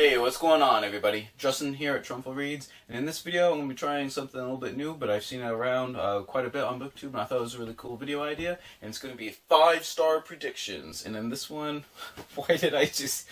Hey, what's going on, everybody? Justin here at Trumful Reads, and in this video I'm going to be trying something a little bit new, but I've seen it around quite a bit on BookTube, and I thought it was a really cool video idea, and it's going to be 5-star predictions. And in this one, why did I just...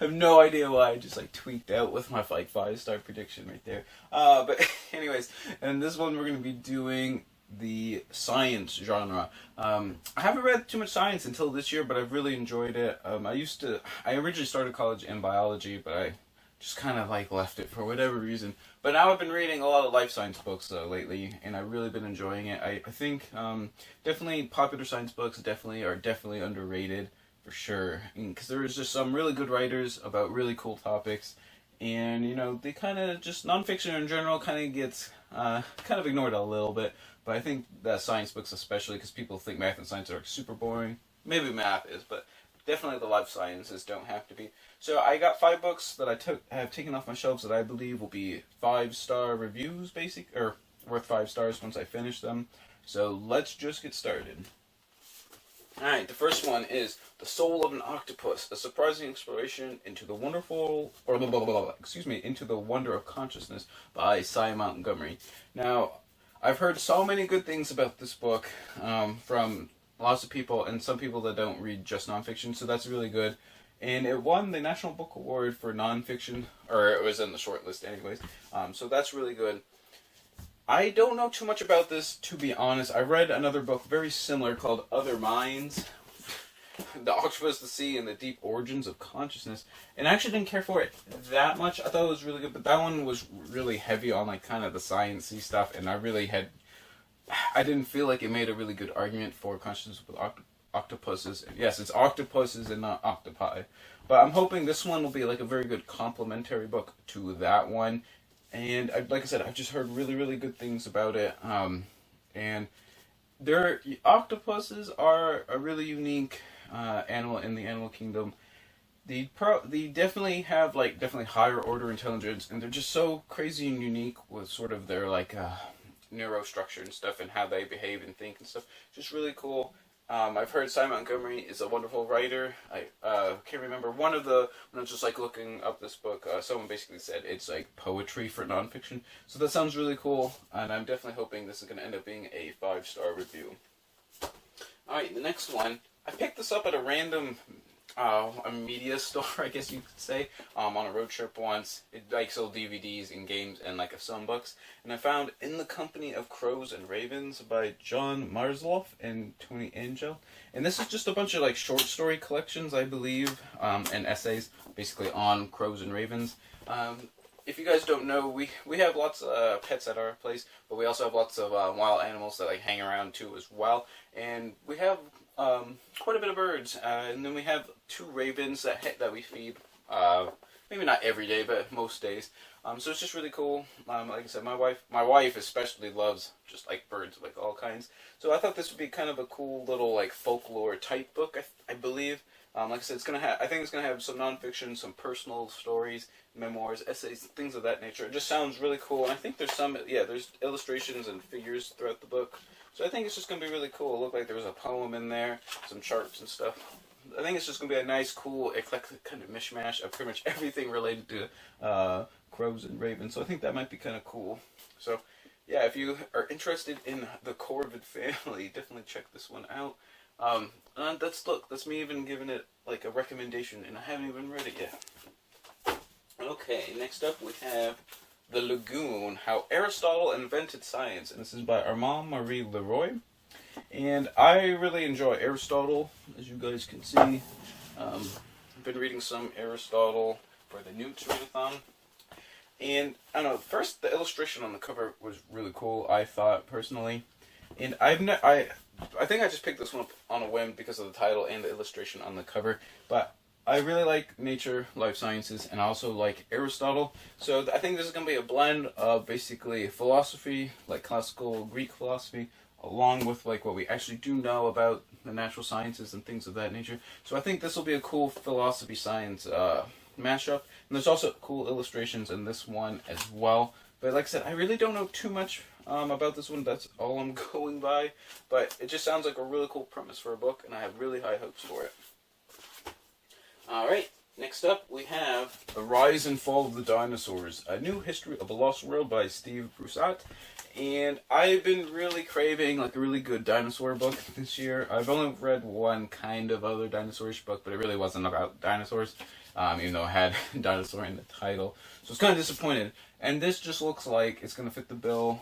I have no idea why I just tweaked out with my 5-star prediction right there. But anyways, in this one we're going to be doing the science genre. I haven't read too much science until this year, but I've really enjoyed it. I originally started college in biology, but I just kind of left it for whatever reason. But now I've been reading a lot of life science books lately, and I've really been enjoying it. I think definitely popular science books are definitely underrated for sure, because there is just some really good writers about really cool topics. And they kind of just nonfiction in general kind of gets kind of ignored a little bit. But I think that science books, especially because people think math and science are super boring. Maybe math is, but definitely the life sciences don't have to be. So I got 5 books that I have taken off my shelves that I believe will be 5-star reviews, or worth 5 stars once I finish them. So let's just get started. Alright, the first one is The Soul of an Octopus, a surprising exploration into the into the wonder of consciousness by Cy Montgomery. Now, I've heard so many good things about this book from lots of people, and some people that don't read just nonfiction, so that's really good. And it won the National Book Award for nonfiction, or it was in the short list anyways, so that's really good. I don't know too much about this, to be honest. I read another book very similar called Other Minds, The Octopus, the Sea, and the Deep Origins of Consciousness, and I actually didn't care for it that much. I thought it was really good, but that one was really heavy on kind of the science-y stuff, and I didn't feel like it made a really good argument for consciousness with octopuses. Yes, it's octopuses and not octopi, but I'm hoping this one will be a very good complementary book to that one. And like I said, I've just heard really, really good things about it. And octopuses are a really unique animal in the animal kingdom. They definitely have definitely higher order intelligence, and they're just so crazy and unique with sort of their neurostructure and stuff, and how they behave and think and stuff. Just really cool. I've heard Cy Montgomery is a wonderful writer. I can't remember when I was just looking up this book, someone basically said it's poetry for nonfiction. So that sounds really cool, and I'm definitely hoping this is going to end up being a 5-star review. Alright, the next one. I picked this up at a random a media store, I guess you could say, on a road trip once. It sold DVDs and games and a some books, and I found In the Company of Crows and Ravens by John Marzloff and Tony Angel. And this is just a bunch of short story collections, I believe, and essays basically on crows and ravens. If you guys don't know, we have lots of pets at our place, but we also have lots of wild animals that hang around too as well. And we have quite a bit of birds, and then we have 2 ravens that we feed, maybe not every day, but most days. So it's just really cool. Like I said, my wife especially loves just birds of all kinds. So I thought this would be kind of a cool little folklore type book. I believe. Like I said, I think it's gonna have some nonfiction, some personal stories, memoirs, essays, things of that nature. It just sounds really cool, and I think there's illustrations and figures throughout the book. So I think it's just going to be really cool. It looked like there was a poem in there, some charts and stuff. I think it's just going to be a nice, cool, eclectic kind of mishmash of pretty much everything related to crows and ravens. So I think that might be kind of cool. So yeah, if you are interested in the Corvid family, definitely check this one out. And that's me even giving it a recommendation, and I haven't even read it yet. Okay, next up we have The Lagoon, How Aristotle Invented Science, and this is by Armand Marie Leroy. And I really enjoy Aristotle, as you guys can see. I've been reading some Aristotle for the Newts Readathon. And I don't know, first the illustration on the cover was really cool, I thought personally. And I think I just picked this one up on a whim because of the title and the illustration on the cover, but I really like nature, life sciences, and I also like Aristotle. So I think this is going to be a blend of basically philosophy, classical Greek philosophy, along with what we actually do know about the natural sciences and things of that nature. So I think this will be a cool philosophy science mashup. And there's also cool illustrations in this one as well. But like I said, I really don't know too much about this one. That's all I'm going by. But it just sounds like a really cool premise for a book, and I have really high hopes for it. Alright, Next up, we have The Rise and Fall of the Dinosaurs, A New History of a Lost World by Steve Broussard. And I've been really craving like a really good dinosaur book this year. I've only read one kind of other dinosaurish book, but it really wasn't about dinosaurs, even though it had dinosaur in the title. So I was kind of disappointed. And this just looks like it's going to fit the bill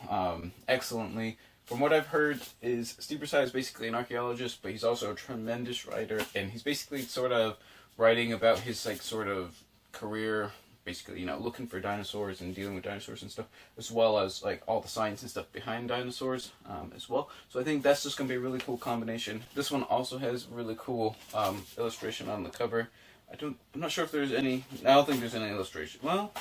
excellently. From what I've heard, is Steve Broussard is basically an archaeologist, but he's also a tremendous writer, and he's basically sort of writing about his like sort of career, basically, you know, looking for dinosaurs and dealing with dinosaurs and stuff, as well as like all the science and stuff behind dinosaurs as well. So I think that's just gonna be a really cool combination. This one also has really cool illustration on the cover. I'm not sure if there's any. I don't think there's any illustration. Well,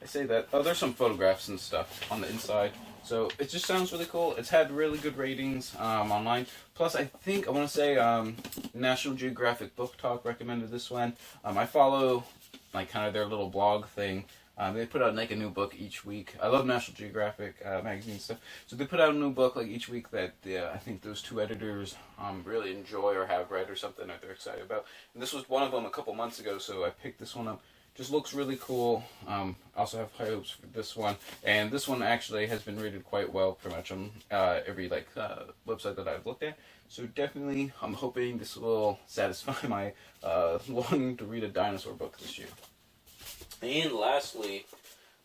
I say that. Oh, there's some photographs and stuff on the inside. So it just sounds really cool. It's had really good ratings online. Plus, I think, I want to say National Geographic Book Talk recommended this one. I follow like kind of their little blog thing. They put out like a new book each week. I love National Geographic magazine and stuff. So they put out a new book like each week that I think those two editors really enjoy or have read or something that they're excited about. And this was one of them a couple months ago, so I picked this one up. Just looks really cool. Also have high hopes for this one, and this one actually has been rated quite well, pretty much on every like website that I've looked at. So definitely, I'm hoping this will satisfy my longing to read a dinosaur book this year. And lastly,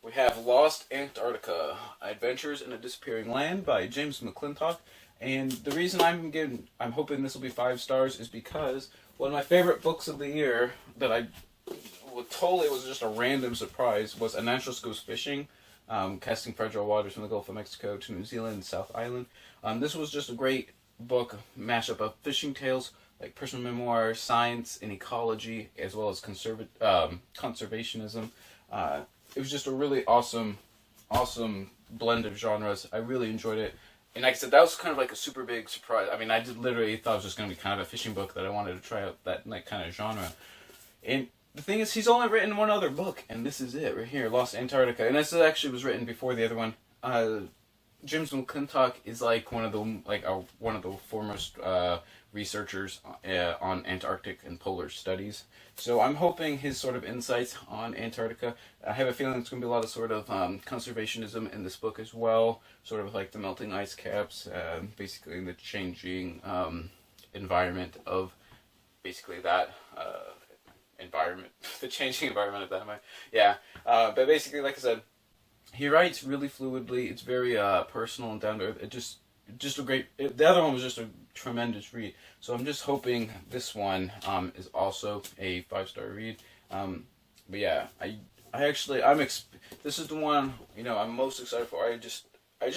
we have Lost Antarctica: Adventures in a Disappearing Land by James McClintock. And the reason I'm hoping this will be 5 stars is because one of my favorite books of the year that I totally was just a random surprise was A Naturalist Goes Fishing, casting fragile waters from the Gulf of Mexico to New Zealand and South Island. This was just a great book, mashup of fishing tales, like personal memoir, science, and ecology, as well as conservationism. It was just a really awesome blend of genres. I really enjoyed it. And like I said, that was kind of like a super big surprise. I mean, I literally thought it was just going to be kind of a fishing book that I wanted to try out that like kind of genre. And the thing is, he's only written one other book, and this is it right here, Lost Antarctica. And this actually was written before the other one. James McClintock is like one of the foremost researchers on Antarctic and polar studies. So I'm hoping his sort of insights on Antarctica. I have a feeling it's going to be a lot of sort of conservationism in this book as well, sort of like the melting ice caps, basically the changing environment of basically that. Environment, the changing environment of that. But basically, like I said, he writes really fluidly. It's very personal and down to earth. Just a great. The other one was just a tremendous read. So I'm just hoping this one is also a 5-star read. But yeah, this is the one I'm most excited for. I just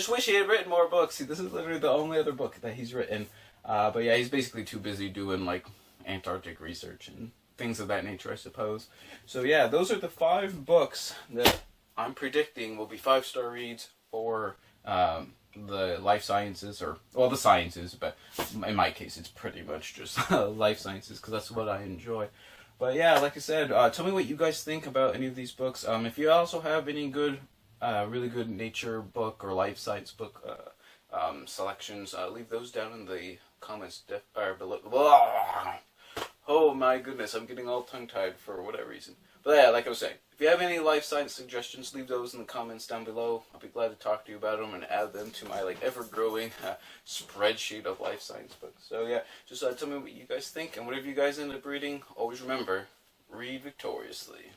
wish he had written more books. See, this is literally the only other book that he's written. But yeah, he's basically too busy doing like Antarctic research and things of that nature, I suppose. So yeah, those are the 5 books that I'm predicting will be 5-star reads for the life sciences, the sciences, but in my case it's pretty much just life sciences because that's what I enjoy. But yeah, like I said, tell me what you guys think about any of these books. If you also have any good, really good nature book or life science book selections, leave those down in the comments below. Oh my goodness, I'm getting all tongue-tied for whatever reason. But yeah, like I was saying, if you have any life science suggestions, leave those in the comments down below. I'll be glad to talk to you about them and add them to my like ever-growing spreadsheet of life science books. So yeah, just tell me what you guys think, and whatever you guys end up reading, always remember, read victoriously.